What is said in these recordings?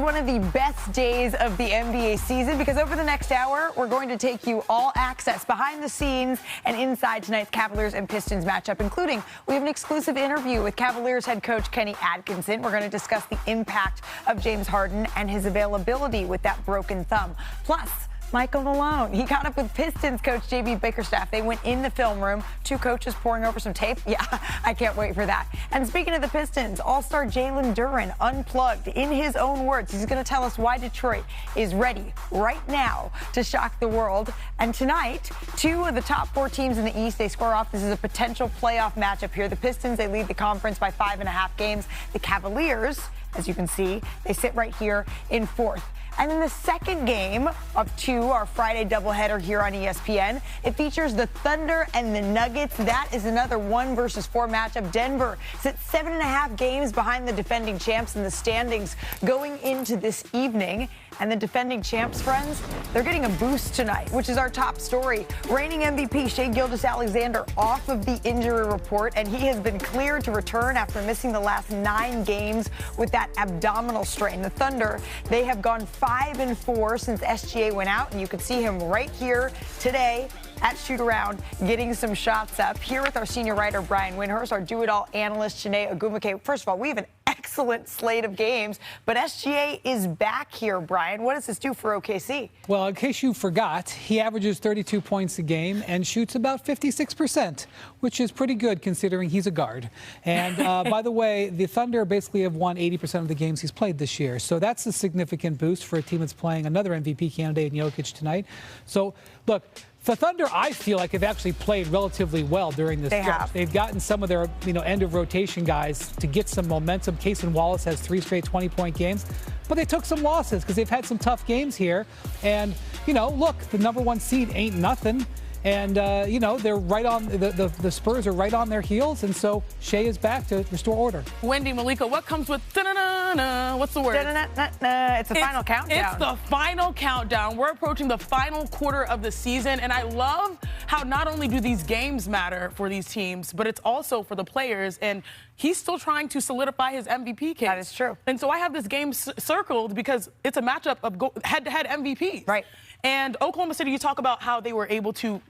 one of the best days of the NBA season because over the next hour, we're going to take you all access behind the scenes and inside tonight's Cavaliers and Pistons matchup, including we have an exclusive interview with Cavaliers head coach Kenny Atkinson. We're going to discuss the impact of James Harden and his availability with that broken thumb. Plus, Michael Malone, he caught up with Pistons coach J.B. Bickerstaff. They went in the film room, two coaches pouring over some tape. Yeah, I can't wait for that. And speaking of the Pistons, all-star Jalen Duren unplugged. In his own words, he's going to tell us why Detroit is ready right now to shock the world. And tonight, two of the top four teams in the East, they square off. This is a potential playoff matchup here. The Pistons, they lead the conference by 5.5 games. The Cavaliers, as you can see, they sit right here in fourth. And in the second game of two, our Friday doubleheader here on ESPN, it features the Thunder and the Nuggets. That is another 1 versus 4 matchup. Denver sits 7.5 games behind the defending champs in the standings going into this evening. And the defending champs, friends, they're getting a boost tonight, which is our top story. Reigning MVP Shai Gilgeous-Alexander off of the injury report, and he has been cleared to return after missing the last 9 games with that abdominal strain. The Thunder, they have gone 5-4 since SGA went out, and you can see him right here today at shoot-around, getting some shots up. Here with our senior writer, Brian Windhorst, our do-it-all analyst, Chiney Ogumake. First of all, we have an excellent slate of games, but SGA is back here, Brian. What does this do for OKC? Well, in case you forgot, he averages 32 points a game and shoots about 56%, which is pretty good considering he's a guard. And by the way, the Thunder basically have won 80% of the games he's played this year. So that's a significant boost for a team that's playing another MVP candidate in Jokic tonight. So, look, the Thunder, I feel like, have actually played relatively well during this stretch. They've gotten some of their, end-of-rotation guys to get some momentum. Casey Wallace has 3 straight 20-point games. But they took some losses because they've had some tough games here. And, look, the number 1 seed ain't nothing. And, they're right on, the Spurs are right on their heels. And so Shai is back to restore order. Wendy, Malika, what comes with da-na-na-na? What's the word? Da-na-na-na-na. It's the final countdown. It's the final countdown. We're approaching the final quarter of the season. And I love how not only do these games matter for these teams, but it's also for the players. And he's still trying to solidify his MVP case. That is true. And so I have this game circled because it's a matchup of head-to-head MVPs. Right. And Oklahoma City, you talk about how they were able to,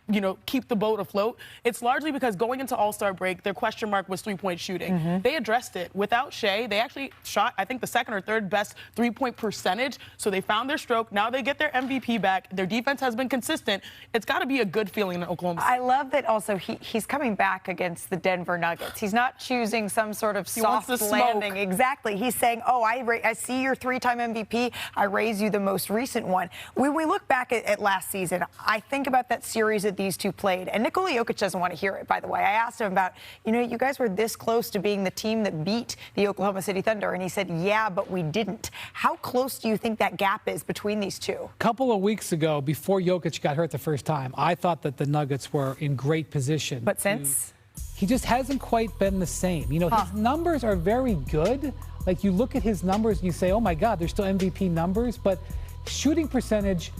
keep the boat afloat. It's largely because going into All-Star break, their question mark was three-point shooting. Mm-hmm. They addressed it. Without Shai, they actually shot, I think, the second or third best three-point percentage. So they found their stroke. Now they get their MVP back. Their defense has been consistent. It's got to be a good feeling in Oklahoma City. I love that also he's coming back against the Denver Nuggets. He's not choosing some sort of soft landing. Exactly. He's saying, I see your 3-time MVP. I raise you the most recent one. When we look back at last season, I think about that series that these two played. And Nikola Jokic doesn't want to hear it, by the way. I asked him about, you guys were this close to being the team that beat the Oklahoma City Thunder. And he said, yeah, but we didn't. How close do you think that gap is between these two? A couple of weeks ago, before Jokic got hurt the first time, I thought that the Nuggets were in great position. But since? He just hasn't quite been the same. His numbers are very good. Like, you look at his numbers and you say, oh, my God, they're still MVP numbers. But shooting percentage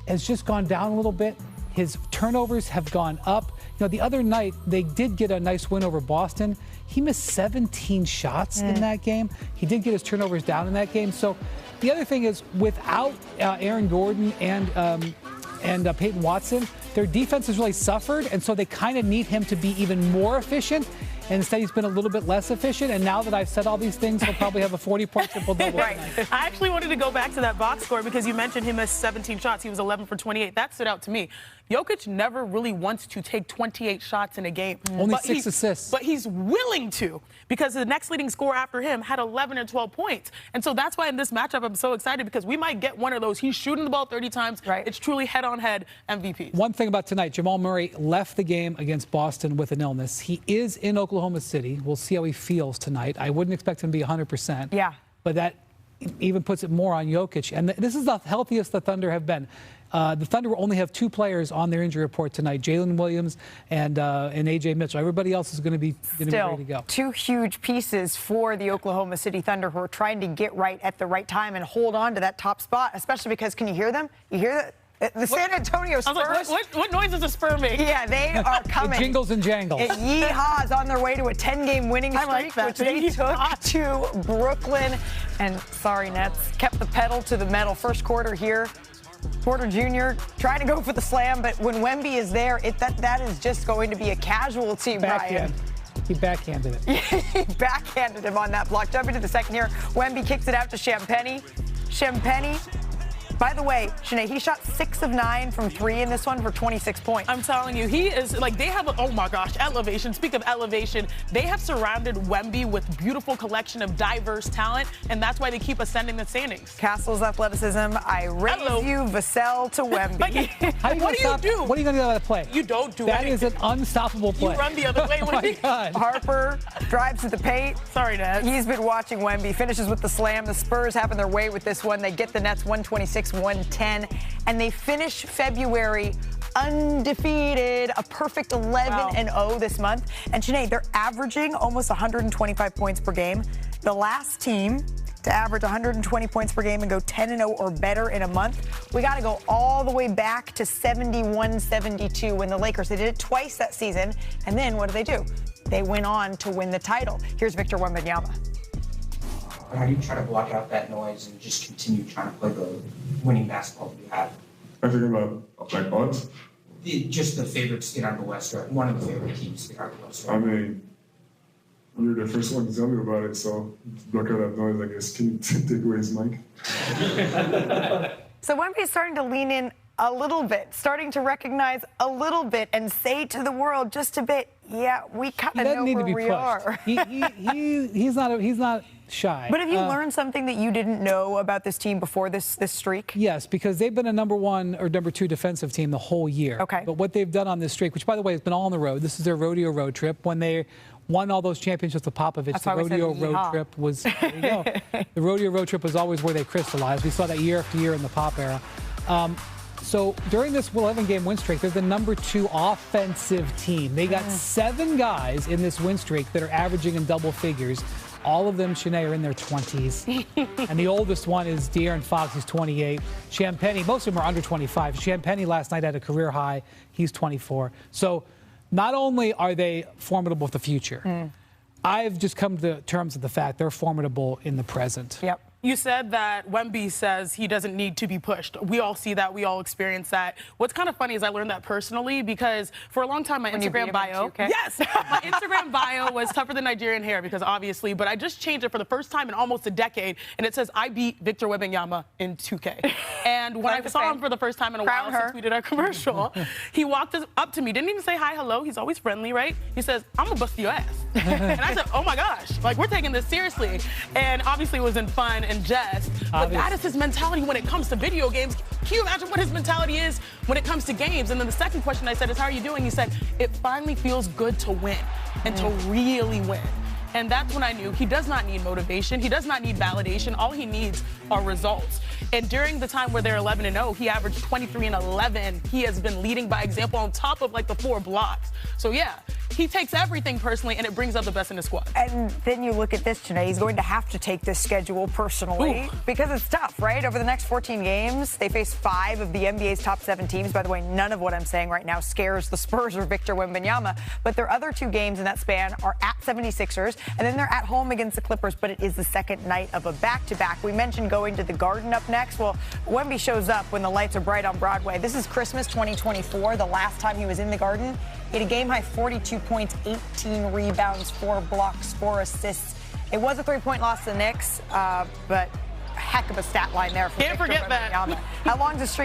has just gone down a little bit. His turnovers have gone up. The other night, they did get a nice win over Boston. He missed 17 shots in that game. He did get his turnovers down in that game. So the other thing is, without Aaron Gordon and Peyton Watson, their defense has really suffered, and so they kind of need him to be even more efficient. And instead, he's been a little bit less efficient. And now that I've said all these things, he'll probably have a 40-point triple-double. Right. I actually wanted to go back to that box score because you mentioned he missed 17 shots. He was 11 for 28. That stood out to me. Jokic never really wants to take 28 shots in a game. Only 6 assists. But he's willing to because the next leading scorer after him had 11 or 12 points. And so that's why in this matchup, I'm so excited because we might get one of those. He's shooting the ball 30 times. Right. It's truly head-on-head MVP. One thing about tonight, Jamal Murray left the game against Boston with an illness. He is in Oklahoma City. We'll see how he feels tonight. I wouldn't expect him to be 100%. Yeah. But that even puts it more on Jokic. And this is the healthiest the Thunder have been. The Thunder will only have 2 players on their injury report tonight, Jalen Williams and A.J. Mitchell. Everybody else is going to be ready to go. 2 huge pieces for the Oklahoma City Thunder who are trying to get right at the right time and hold on to that top spot, especially because, can you hear them? You hear that? The San Antonio Spurs. I was like, what noise is a spur make? Yeah, they are coming. The jingles and jangles. Yeehaw's on their way to a 10-game winning streak, which they took to Brooklyn. And sorry, Nets, kept the pedal to the metal. First quarter here. Porter Jr. trying to go for the slam, but when Wemby is there, that is just going to be a casualty, Brian. He backhanded it. He backhanded him on that block. Jumping to the second here, Wemby kicks it out to Champagnie. By the way, Shanae, he shot 6 of 9 from 3 in this one for 26 points. I'm telling you, he is like, they have, oh my gosh, elevation. Speak of elevation, they have surrounded Wemby with beautiful collection of diverse talent, and that's why they keep ascending the standings. Castle's athleticism, I raise you, Vassell to Wemby. What do you do? What are you going to do about that play? You don't do that. anything. That is an unstoppable play. You run the other way. Oh my God. Harper drives to the paint. Sorry, Nets. He's been watching Wemby. Finishes with the slam. The Spurs having their way with this one. They get the Nets 126-110. And they finish February undefeated, a perfect 11-0 this month. And Sinead, they're averaging almost 125 points per game. The last team to average 120 points per game and go 10-0 or better in a month. We got to go all the way back to 71-72 when the Lakers, they did it twice that season. And then what do? They went on to win the title. Here's Victor Wembanyama. How do you try to block out that noise and just continue trying to play the winning basketball that you have? I think about like odds. Just the favorites to get out of the West, right? One of the favorite teams to get out of the West, right? I mean, you're the first one to tell me about it, so block out that noise, I guess. Can you take away his mic? So Wemby is starting to lean in a little bit, starting to recognize a little bit and say to the world just a bit, yeah, we kind of know where we are. He's not shy. But have you learned something that you didn't know about this team before this streak? Yes, because they've been a number 1 or number 2 defensive team the whole year. Okay. But what they've done on this streak, which, by the way, has been all on the road. This is their rodeo road trip. When they won all those championships with Popovich, the rodeo road trip was, there you go. The rodeo road trip was always where they crystallized. We saw that year after year in the Pop era. So during this 11-game win streak, they're the number 2 offensive team. They got 7 guys in this win streak that are averaging in double figures. All of them, Shanae, are in their 20s. And the oldest one is De'Aaron Fox. He's 28. Champagnie, most of them are under 25. Champagnie last night had a career high. He's 24. So not only are they formidable for the future, I've just come to terms with the fact they're formidable in the present. Yep. You said that Wemby says he doesn't need to be pushed. We all see that. We all experience that. What's kind of funny is I learned that personally because for a long time my Instagram bio, yes, my Instagram bio was tougher than Nigerian hair because obviously, but I just changed it for the first time in almost a decade, and it says I beat Victor Wembanyama in 2K. And when I saw him for the first time in a while since we did our commercial, he walked up to me, didn't even say hi, hello. He's always friendly, right? He says, I'm gonna bust your ass. And I said, oh my gosh, like we're taking this seriously. And obviously it was in fun and jest, but that is his mentality when it comes to video games. Can you imagine what his mentality is when it comes to games? And then the second question I said is, how are you doing? He said, it finally feels good to win and to really win. And that's when I knew he does not need motivation. He does not need validation. All he needs are results. And during the time where they're 11-0, he averaged 23-11. He has been leading by example on top of like the 4 blocks. So yeah, he takes everything personally, and it brings out the best in his squad. And then you look at this, Janae. He's going to have to take this schedule personally because it's tough, right? Over the next 14 games, they face 5 of the NBA's top 7 teams. By the way, none of what I'm saying right now scares the Spurs or Victor Wembanyama. But their other 2 games in that span are at 76ers, and then they're at home against the Clippers, but it is the second night of a back-to-back. We mentioned going to the Garden up next. Well, Wemby shows up when the lights are bright on Broadway. This is Christmas 2024, the last time he was in the Garden. He had a game-high 42 points, 18 rebounds, 4 blocks, 4 assists. It was a 3-point loss to the Knicks, but heck of a stat line there for Can't Victor forget that. Wembanyama. How long does